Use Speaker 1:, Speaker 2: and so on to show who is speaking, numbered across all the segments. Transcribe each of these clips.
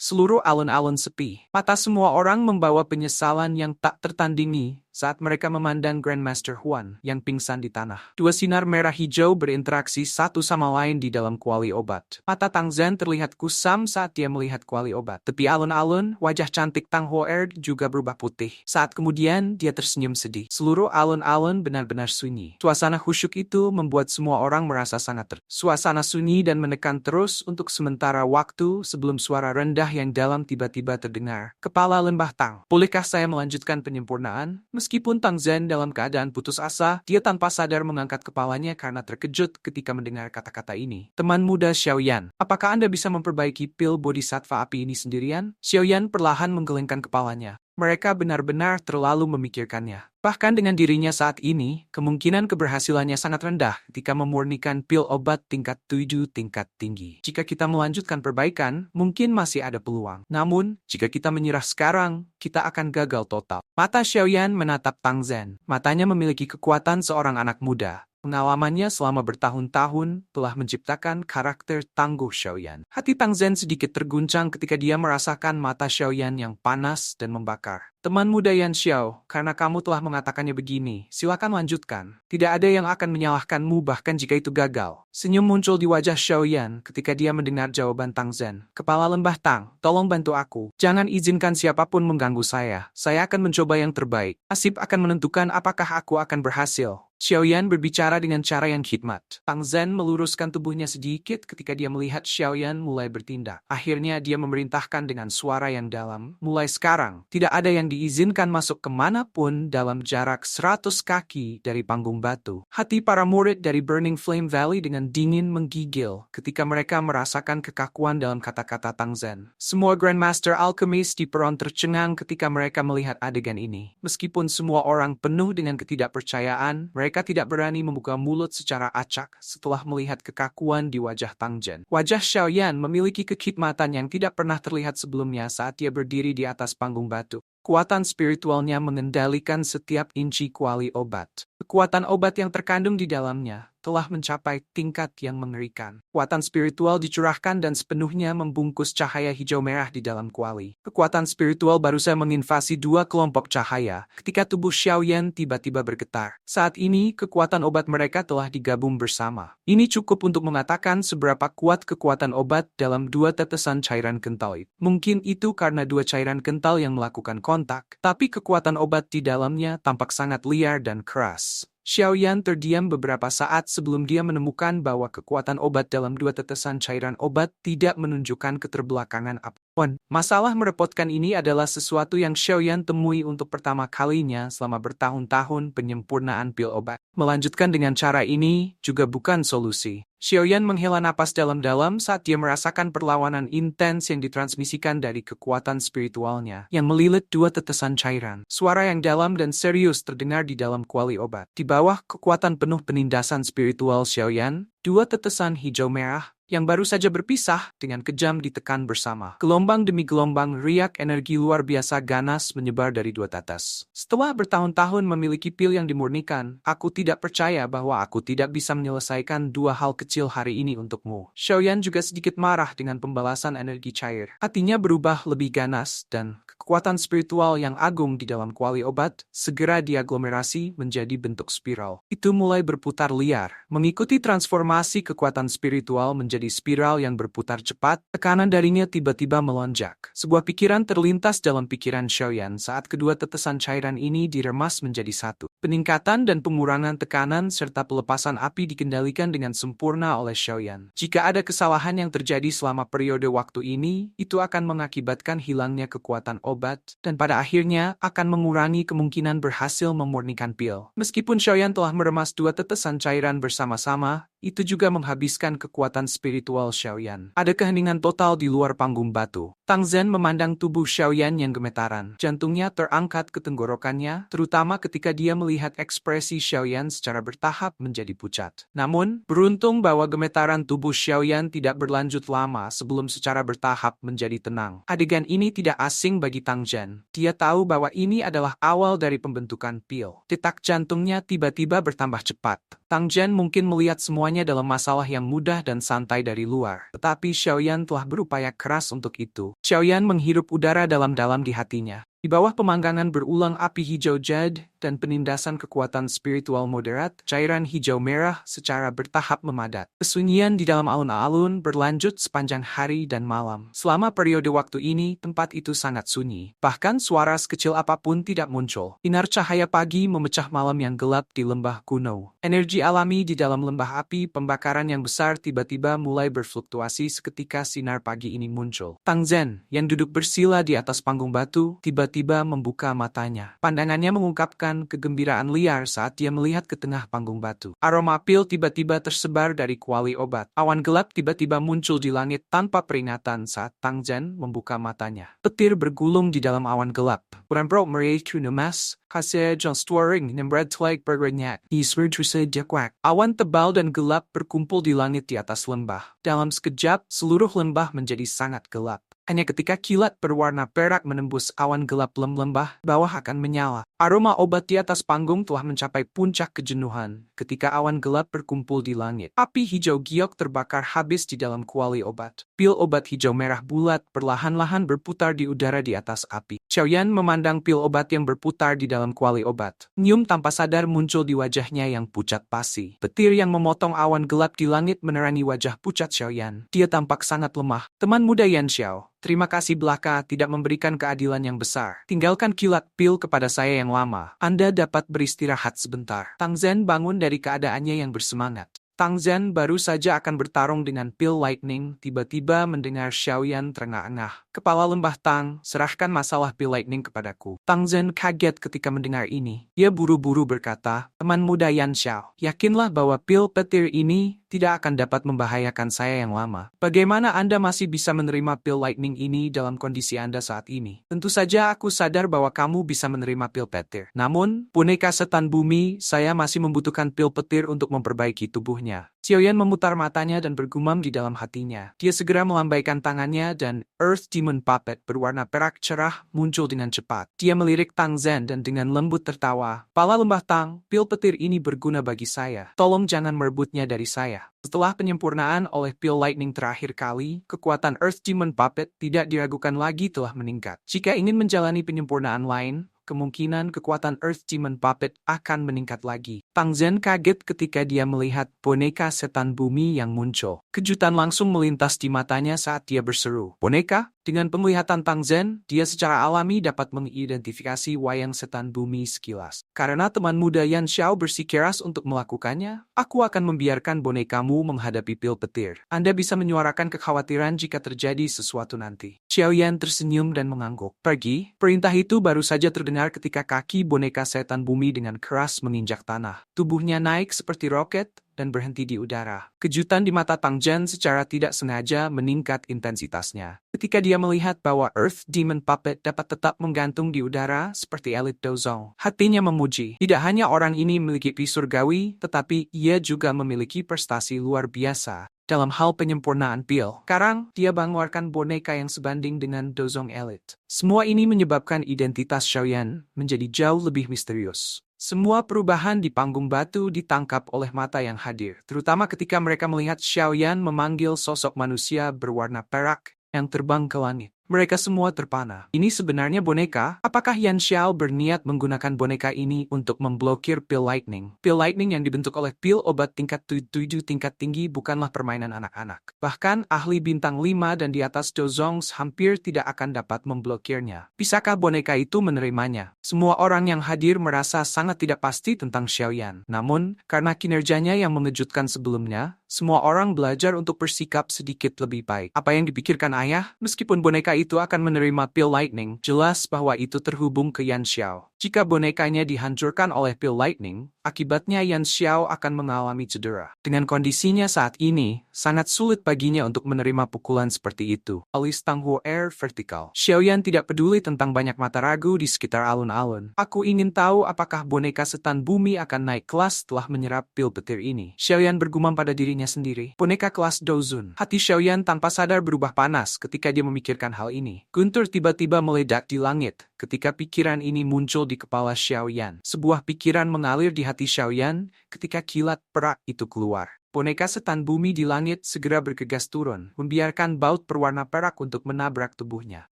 Speaker 1: Seluruh alun-alun sepi. Mata semua orang membawa penyesalan yang tak tertandingi saat mereka memandang Grandmaster Huan yang pingsan di tanah. Dua sinar merah hijau berinteraksi satu sama lain di dalam kuali obat. Mata Tang Zhen terlihat kusam saat dia melihat kuali obat. Tepi alun-alun, wajah cantik Tang Hoer juga berubah putih. Saat kemudian dia tersenyum sedih. Seluruh alun-alun benar-benar sunyi. Suasana khusyuk itu membuat semua orang merasa sangat Suasana sunyi dan menekan terus untuk sementara waktu sebelum suara rendah yang dalam tiba-tiba terdengar. Kepala Lembah Tang. Bolehkah saya melanjutkan penyempurnaan? Meskipun Tang Zhen dalam keadaan putus asa, dia tanpa sadar mengangkat kepalanya karena terkejut ketika mendengar kata-kata ini. Teman muda Xiaoyan, apakah Anda bisa memperbaiki pil bodhisattva api ini sendirian? Xiaoyan perlahan menggelengkan kepalanya. Mereka benar-benar terlalu memikirkannya. Bahkan dengan dirinya saat ini, kemungkinan keberhasilannya sangat rendah ketika memurnikan pil obat tingkat 7 tingkat tinggi. Jika kita melanjutkan perbaikan, mungkin masih ada peluang. Namun, jika kita menyerah sekarang, kita akan gagal total. Mata Xiaoyan menatap Tang Zhen. Matanya memiliki kekuatan seorang anak muda. Pengalamannya selama bertahun-tahun telah menciptakan karakter tangguh Xiaoyan. Hati Tang Zhen sedikit terguncang ketika dia merasakan mata Xiaoyan yang panas dan membakar. Teman muda Yan Xiao, karena kamu telah mengatakannya begini, silakan lanjutkan. Tidak ada yang akan menyalahkanmu bahkan jika itu gagal. Senyum muncul di wajah Xiaoyan ketika dia mendengar jawaban Tang Zhen. Kepala Lembah Tang, tolong bantu aku. Jangan izinkan siapapun mengganggu saya. Saya akan mencoba yang terbaik. Nasib akan menentukan apakah aku akan berhasil. Xiaoyan berbicara dengan cara yang khidmat. Tang Zhen meluruskan tubuhnya sedikit ketika dia melihat Xiaoyan mulai bertindak. Akhirnya dia memerintahkan dengan suara yang dalam, mulai sekarang, tidak ada yang diizinkan masuk kemanapun dalam jarak 100 kaki dari panggung batu. Hati para murid dari Burning Flame Valley dengan dingin menggigil ketika mereka merasakan kekakuan dalam kata-kata Tang Zhen. Semua Grandmaster Alchemist di peron tercengang ketika mereka melihat adegan ini. Meskipun semua orang penuh dengan ketidakpercayaan, mereka tidak berani membuka mulut secara acak setelah melihat kekakuan di wajah Tang Zhen. Wajah Xiaoyan memiliki kekhidmatan yang tidak pernah terlihat sebelumnya saat dia berdiri di atas panggung batu. Kekuatan spiritualnya mengendalikan setiap inci kuali obat. Kekuatan obat yang terkandung di dalamnya telah mencapai tingkat yang mengerikan. Kekuatan spiritual dicurahkan dan sepenuhnya membungkus cahaya hijau merah di dalam kuali. Kekuatan spiritual baru saja menginvasi dua kelompok cahaya ketika tubuh Xiaoyan tiba-tiba bergetar. Saat ini, kekuatan obat mereka telah digabung bersama. Ini cukup untuk mengatakan seberapa kuat kekuatan obat dalam dua tetesan cairan kental itu. Mungkin itu karena dua cairan kental yang melakukan kontak, tapi kekuatan obat di dalamnya tampak sangat liar dan keras. Xiaoyan terdiam beberapa saat sebelum dia menemukan bahwa kekuatan obat dalam dua tetesan cairan obat tidak menunjukkan keterbelakangan apapun. Masalah merepotkan ini adalah sesuatu yang Xiaoyan temui untuk pertama kalinya selama bertahun-tahun penyempurnaan pil obat. Melanjutkan dengan cara ini juga bukan solusi. Xiaoyan menghela napas dalam-dalam saat dia merasakan perlawanan intens yang ditransmisikan dari kekuatan spiritualnya yang melilit dua tetesan cairan. Suara yang dalam dan serius terdengar di dalam kuali obat. Di bawah kekuatan penuh penindasan spiritual Xiaoyan, dua tetesan hijau merah yang baru saja berpisah dengan kejam ditekan bersama. Gelombang demi gelombang riak energi luar biasa ganas menyebar dari dua tetes. Setelah bertahun-tahun memiliki pil yang dimurnikan, aku tidak percaya bahwa aku tidak bisa menyelesaikan dua hal kecil hari ini untukmu. Xiaoyan juga sedikit marah dengan pembalasan energi cair. Hatinya berubah lebih ganas dan kekuatan spiritual yang agung di dalam kuali obat segera diaglomerasi menjadi bentuk spiral. Itu mulai berputar liar. Mengikuti transformasi kekuatan spiritual menjadi spiral yang berputar cepat, tekanan darinya tiba-tiba melonjak. Sebuah pikiran terlintas dalam pikiran Xiaoyan saat kedua tetesan cairan ini diremas menjadi satu. Peningkatan dan pengurangan tekanan serta pelepasan api dikendalikan dengan sempurna oleh Xiaoyan. Jika ada kesalahan yang terjadi selama periode waktu ini, itu akan mengakibatkan hilangnya kekuatan obat, dan pada akhirnya akan mengurangi kemungkinan berhasil memurnikan pil. Meskipun Xiaoyan telah meremas dua tetesan cairan bersama-sama, itu juga menghabiskan kekuatan spiritual Xiaoyan. Ada keheningan total di luar panggung batu. Tang Zhen memandang tubuh Xiaoyan yang gemetaran. Jantungnya terangkat ke tenggorokannya, terutama ketika dia melihat ekspresi Xiaoyan secara bertahap menjadi pucat. Namun, beruntung bahwa gemetaran tubuh Xiaoyan tidak berlanjut lama sebelum secara bertahap menjadi tenang. Adegan ini tidak asing bagi Tang Zhen. Dia tahu bahwa ini adalah awal dari pembentukan pil. Detak jantungnya tiba-tiba bertambah cepat. Tang Zhen mungkin melihat semuanya dalam masalah yang mudah dan santai dari luar. Tetapi Xiaoyan telah berupaya keras untuk itu. Xiaoyan menghirup udara dalam-dalam di hatinya. Di bawah pemanggangan berulang api hijau jad dan penindasan kekuatan spiritual moderat, cairan hijau merah secara bertahap memadat. Kesunyian di dalam alun-alun berlanjut sepanjang hari dan malam. Selama periode waktu ini, tempat itu sangat sunyi. Bahkan suara sekecil apapun tidak muncul. Sinar cahaya pagi memecah malam yang gelap di lembah kuno. Energi alami di dalam lembah api pembakaran yang besar tiba-tiba mulai berfluktuasi seketika sinar pagi ini muncul. Tang Zhen, yang duduk bersila di atas panggung batu, tiba-tiba membuka matanya. Pandangannya mengungkapkan kegembiraan liar saat dia melihat ke tengah panggung batu. Aroma pil tiba-tiba tersebar dari kuali obat. Awan gelap tiba-tiba muncul di langit tanpa peringatan saat Tang Zhen membuka matanya. Petir bergulung di dalam awan gelap. Bukan meriah kunemas, kasih John Sturing nembrad telag berrenyak. Iswer diakwak. Awan tebal dan gelap berkumpul di langit di atas lembah. Dalam sekejap, seluruh lembah menjadi sangat gelap. Hanya ketika kilat berwarna perak menembus awan gelap lembah, bawah akan menyala. Aroma obat di atas panggung telah mencapai puncak kejenuhan ketika awan gelap berkumpul di langit. Api hijau giok terbakar habis di dalam kuali obat. Pil obat hijau merah bulat perlahan-lahan berputar di udara di atas api. Xiaoyan memandang pil obat yang berputar di dalam kuali obat. Senyum tanpa sadar muncul di wajahnya yang pucat pasi. Petir yang memotong awan gelap di langit menerangi wajah pucat Xiaoyan. Dia tampak sangat lemah. Teman muda Yan Xiao, terima kasih belaka tidak memberikan keadilan yang besar. Tinggalkan kilat pil kepada saya yang lama. Anda dapat beristirahat sebentar. Tang Zhen bangun dari keadaannya yang bersemangat. Tang Zhen baru saja akan bertarung dengan pil lightning, tiba-tiba mendengar Xiaoyan terengah-engah. Kepala lembah Tang, serahkan masalah pil lightning kepadaku. Tang Zhen kaget ketika mendengar ini. Dia buru-buru berkata, teman muda Yan Xiao, yakinlah bahwa pil petir ini tidak akan dapat membahayakan saya yang lama. Bagaimana Anda masih bisa menerima pil lightning ini dalam kondisi Anda saat ini? Tentu saja aku sadar bahwa kamu bisa menerima pil petir. Namun, boneka setan bumi, saya masih membutuhkan pil petir untuk memperbaiki tubuhnya. Xiaoyan memutar matanya dan bergumam di dalam hatinya. Dia segera melambaikan tangannya dan Earth Demon Puppet berwarna perak cerah muncul dengan cepat. Dia melirik Tang Zhen dan dengan lembut tertawa. Pala lembah Tang, pil petir ini berguna bagi saya. Tolong jangan merebutnya dari saya. Setelah penyempurnaan oleh pil lightning terakhir kali, kekuatan Earth Demon Puppet tidak diragukan lagi telah meningkat. Jika ingin menjalani penyempurnaan lain, kemungkinan kekuatan Earth Demon Puppet akan meningkat lagi. Tang Zhen kaget ketika dia melihat boneka setan bumi yang muncul. Kejutan langsung melintas di matanya saat dia berseru, boneka? Dengan penglihatan Tang Zhen, dia secara alami dapat mengidentifikasi wayang setan bumi sekilas. Karena teman muda Yan Xiao bersikeras untuk melakukannya, aku akan membiarkan bonekamu menghadapi pil petir. Anda bisa menyuarakan kekhawatiran jika terjadi sesuatu nanti. Xiaoyan tersenyum dan mengangguk. Pergi, perintah itu baru saja terdengar ketika kaki boneka setan bumi dengan keras menginjak tanah. Tubuhnya naik seperti roket dan berhenti di udara. Kejutan di mata Tang Zhen secara tidak sengaja meningkat intensitasnya. Ketika dia melihat bahwa Earth Demon Puppet dapat tetap menggantung di udara seperti elit Dozong, hatinya memuji. Tidak hanya orang ini memiliki pi surgawi, tetapi ia juga memiliki prestasi luar biasa dalam hal penyempurnaan pil. Sekarang, dia mengeluarkan boneka yang sebanding dengan Dozong Elite. Semua ini menyebabkan identitas Xiaoyan menjadi jauh lebih misterius. Semua perubahan di panggung batu ditangkap oleh mata yang hadir, terutama ketika mereka melihat Xiaoyan memanggil sosok manusia berwarna perak yang terbang ke langit. Mereka semua terpana. Ini sebenarnya boneka? Apakah Yan Xiao berniat menggunakan boneka ini untuk memblokir pil lightning? Pil lightning yang dibentuk oleh pil obat tingkat 7 tingkat tinggi bukanlah permainan anak-anak. Bahkan ahli bintang 5 dan di atas Dozongs hampir tidak akan dapat memblokirnya. Bisakah boneka itu menerimanya? Semua orang yang hadir merasa sangat tidak pasti tentang Xiaoyan. Namun, karena kinerjanya yang mengejutkan sebelumnya, semua orang belajar untuk bersikap sedikit lebih baik. Apa yang dipikirkan ayah? Meskipun boneka itu akan menerima pil lightning, jelas bahwa itu terhubung ke Yan Xiao. Jika bonekanya dihancurkan oleh pil lightning, akibatnya Yan Xiao akan mengalami cedera. Dengan kondisinya saat ini, sangat sulit baginya untuk menerima pukulan seperti itu. Alis Tang Huo Air vertikal. Xiaoyan tidak peduli tentang banyak mata ragu di sekitar alun-alun. Aku ingin tahu apakah boneka setan bumi akan naik kelas setelah menyerap pil petir ini. Xiaoyan bergumam pada dirinya sendiri. Boneka kelas Dozun. Hati Xiaoyan tanpa sadar berubah panas ketika dia memikirkan hal ini. Guntur tiba-tiba meledak di langit ketika pikiran ini muncul di kepala Xiaoyan. Sebuah pikiran mengalir di hati Xiaoyan ketika kilat perak itu keluar. boneka setan bumi di langit segera bergegas turun, membiarkan baut berwarna perak untuk menabrak tubuhnya.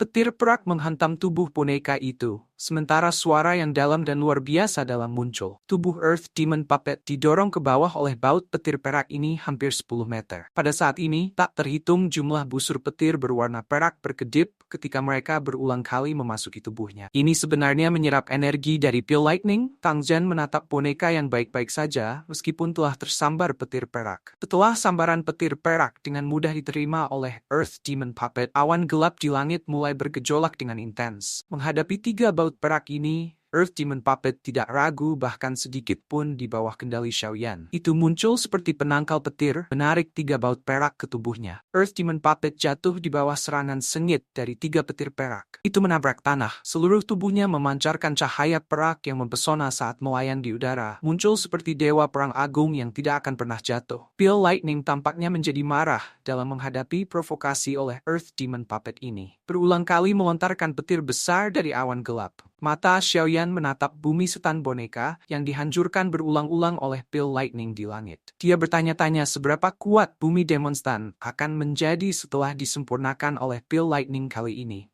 Speaker 1: Petir perak menghantam tubuh boneka itu, sementara suara yang dalam dan luar biasa dalam muncul. Tubuh Earth Demon Puppet didorong ke bawah oleh baut petir perak ini hampir 10 meter. Pada saat ini, tak terhitung jumlah busur petir berwarna perak berkedip ketika mereka berulang kali memasuki tubuhnya. Ini sebenarnya menyerap energi dari Pale Lightning. Kang Zhen menatap boneka yang baik-baik saja meskipun telah tersambar petir perak. Setelah sambaran petir perak dengan mudah diterima oleh Earth Demon Puppet, awan gelap di langit mulai bergejolak dengan intens. Menghadapi 3 baut perak ini, Earth Demon Puppet tidak ragu bahkan sedikit pun di bawah kendali Xiaoyan. Itu muncul seperti penangkal petir, menarik 3 baut perak ke tubuhnya. Earth Demon Puppet jatuh di bawah serangan sengit dari 3 petir perak. Itu menabrak tanah. Seluruh tubuhnya memancarkan cahaya perak yang mempesona saat melayang di udara. Muncul seperti dewa perang agung yang tidak akan pernah jatuh. Pale Lightning tampaknya menjadi marah dalam menghadapi provokasi oleh Earth Demon Puppet ini. Berulang kali melontarkan petir besar dari awan gelap. Mata Xiaoyan menatap bumi setan boneka yang dihancurkan berulang-ulang oleh Pale Lightning di langit. Dia bertanya-tanya seberapa kuat bumi Demon Stan akan menjadi setelah disempurnakan oleh Pale Lightning kali ini.